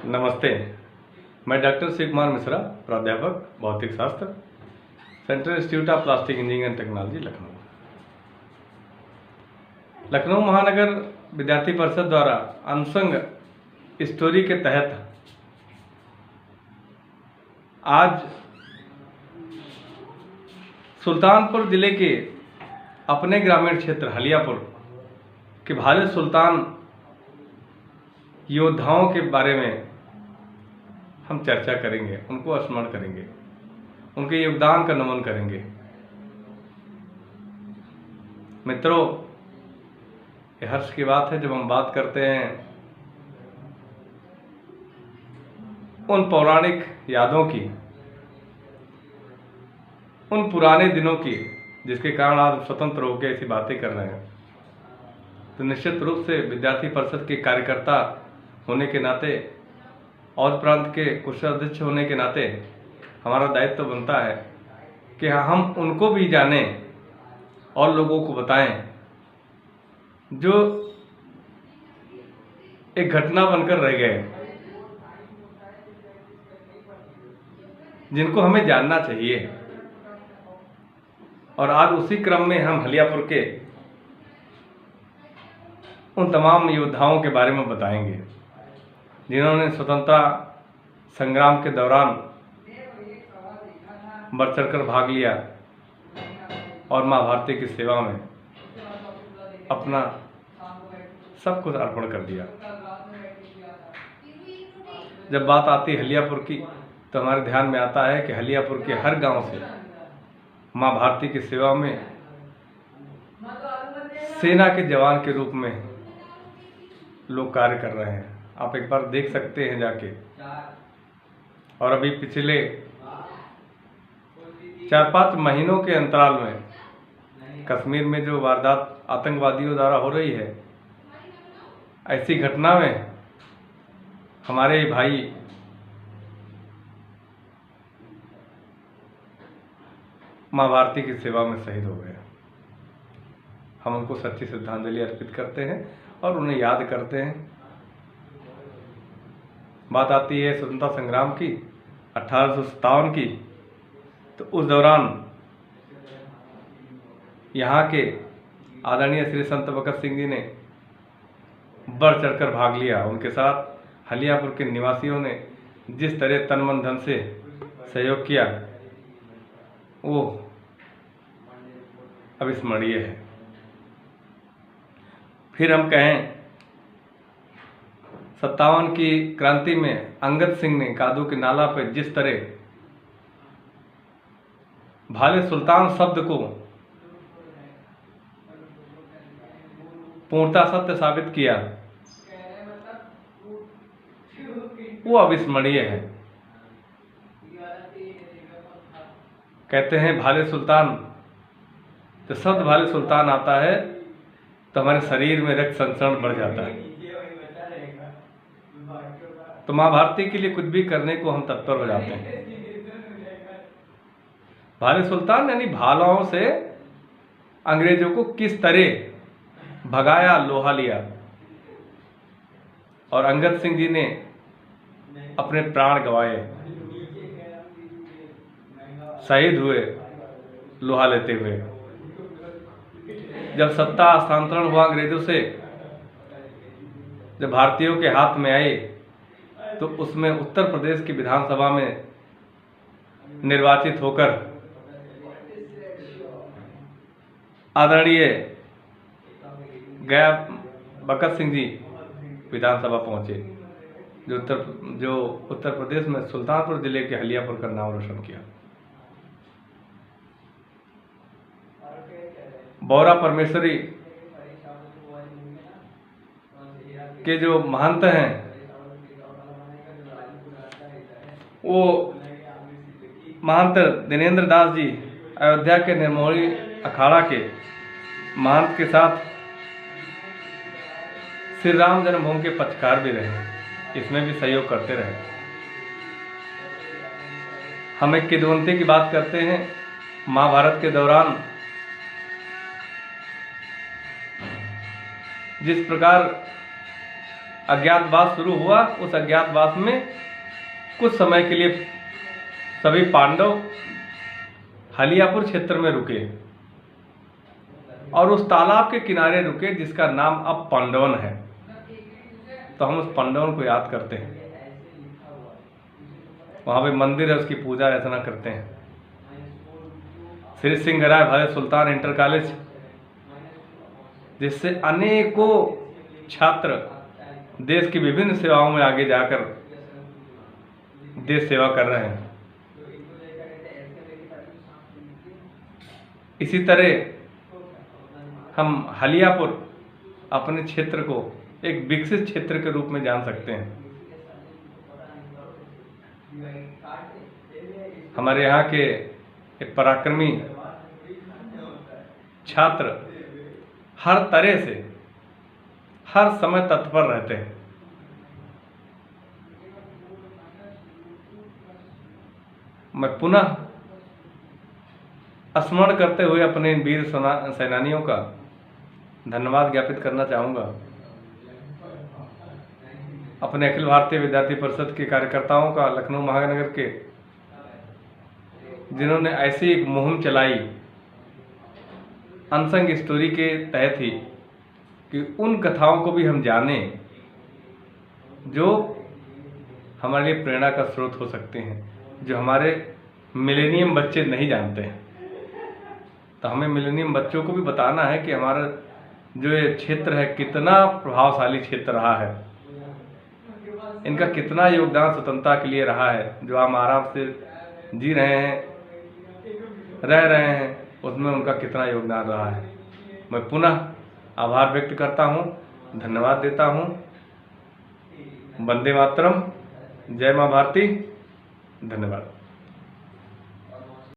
नमस्ते। मैं डॉक्टर शिव कुमार मिश्रा, प्राध्यापक भौतिक शास्त्र, central institute of plastic engineering and technology, Lucknow. Lucknow महानगर विद्यार्थी परिषद द्वारा अनसंग स्टोरी के तहत आज सुल्तानपुर जिले के अपने ग्रामीण क्षेत्र हलियापुर के भाले सुल्तान योद्धाओं के बारे में हम चर्चा करेंगे, उनको स्मरण करेंगे, उनके योगदान का नमन करेंगे। मित्रों, ये हर्ष की बात है जब हम बात करते हैं उन पौराणिक यादों की, उन पुराने दिनों की, जिसके कारण आज स्वतंत्र होकर ऐसी बातें कर रहे हैं। तो निश्चित रूप से विद्यार्थी परिषद के कार्यकर्ता होने के नाते और प्रांत के कोषाध्यक्ष होने के नाते हमारा दायित्व बनता है कि हम उनको भी जानें और लोगों को बताएं जो एक घटना बनकर रह गए, जिनको हमें जानना चाहिए। और आज उसी क्रम में हम हलियापुर के उन तमाम योद्धाओं के बारे में बताएंगे जिन्होंने स्वतंत्रता संग्राम के दौरान बढ़ चढ़कर भाग लिया और मां भारती की सेवा में अपना सब कुछ अर्पण कर दिया। जब बात आती है हलियापुर की तो हमारे ध्यान में आता है कि हलियापुर के हर गांव से मां भारती की सेवा में सेना के जवान के रूप में लोग कार्य कर रहे हैं। आप एक बार देख सकते हैं जाके। और अभी पिछले 4-5 महीनों के अंतराल में कश्मीर में जो वारदात आतंकवादियों द्वारा हो रही है, ऐसी घटना में हमारे भाई मां भारती की सेवा में शहीद हो गए। हम उनको सच्ची श्रद्धांजलि अर्पित करते हैं और उन्हें याद करते हैं। बात आती है स्वतंत्रता संग्राम की, 1857 की, तो उस दौरान यहाँ के आदरणीय श्री संत भगत सिंह जी ने बढ़ चढ़कर भाग लिया। उनके साथ हलियापुर के निवासियों ने जिस तरह तन मन धन से सहयोग किया वो अविस्मरणीय है। फिर हम कहें 57 की क्रांति में अंगद सिंह ने कादू के नाला पर जिस तरह भाले सुल्तान शब्द को पूर्णता सत्य साबित किया, वो अविस्मरणीय है। कहते हैं भाले सुल्तान, तो शब्द भाले सुल्तान आता है तो हमारे शरीर में रक्त संचरण बढ़ जाता है। तो मां भारती के लिए कुछ भी करने को हम तत्पर हो जाते हैं। भाले सुल्तान यानी भालाओं से अंग्रेजों को किस तरह भगाया, लोहा लिया। और अंगद सिंह जी ने अपने प्राण गंवाए, शहीद हुए लोहा लेते हुए। जब सत्ता हस्तांतरण हुआ अंग्रेजों से, जब भारतीयों के हाथ में आए, तो उसमें उत्तर प्रदेश की विधानसभा में निर्वाचित होकर आदरणीय गया भगत सिंह जी विधानसभा पहुंचे, जो उत्तर प्रदेश में सुल्तानपुर जिले के हलियापुर का नाम रोशन किया। बौरा परमेश्वरी के जो महंत हैं, वो महंत दिनेंद्र दास जी अयोध्या के निर्मोही अखाड़ा के महंत के साथ श्री राम जन्मभूमि के पक्षकार भी रहे, इसमें भी सहयोग करते रहे। हम एक किदवंती की बात करते हैं। महाभारत के दौरान जिस प्रकार अज्ञातवास शुरू हुआ, उस अज्ञातवास में कुछ समय के लिए सभी पांडव हलियापुर क्षेत्र में रुके और उस तालाब के किनारे रुके जिसका नाम अब पांडवन है। तो हम उस पांडवन को याद करते हैं, वहां पे मंदिर है, उसकी पूजा अर्चना करते हैं। श्री सिंहराय भाई सुल्तान इंटर कॉलेज, जिससे अनेकों छात्र देश की विभिन्न सेवाओं में आगे जाकर देश सेवा कर रहे हैं। इसी तरह हम हलियापुर अपने क्षेत्र को एक विकसित क्षेत्र के रूप में जान सकते हैं। हमारे यहाँ के एक पराक्रमी छात्र हर तरह से हर समय तत्पर रहते हैं। मैं पुनः स्मरण करते हुए अपने वीर सेनानियों का धन्यवाद ज्ञापित करना चाहूँगा। अपने अखिल भारतीय विद्यार्थी परिषद के कार्यकर्ताओं का, लखनऊ महानगर के, जिन्होंने ऐसी एक मुहिम चलाई अनसंग स्टोरी के तहत ही कि उन कथाओं को भी हम जाने जो हमारे लिए प्रेरणा का स्रोत हो सकते हैं, जो हमारे मिलेनियम बच्चे नहीं जानते हैं। तो हमें मिलेनियम बच्चों को भी बताना है कि हमारा जो ये क्षेत्र है कितना प्रभावशाली क्षेत्र रहा है, इनका कितना योगदान स्वतंत्रता के लिए रहा है। जो हम आराम से जी रहे हैं, रह रहे हैं, उसमें उनका कितना योगदान रहा है। मैं पुनः आभार व्यक्त करता हूँ, धन्यवाद देता हूँ। वंदे मातरम, जय माँ भारती, धन्यवाद।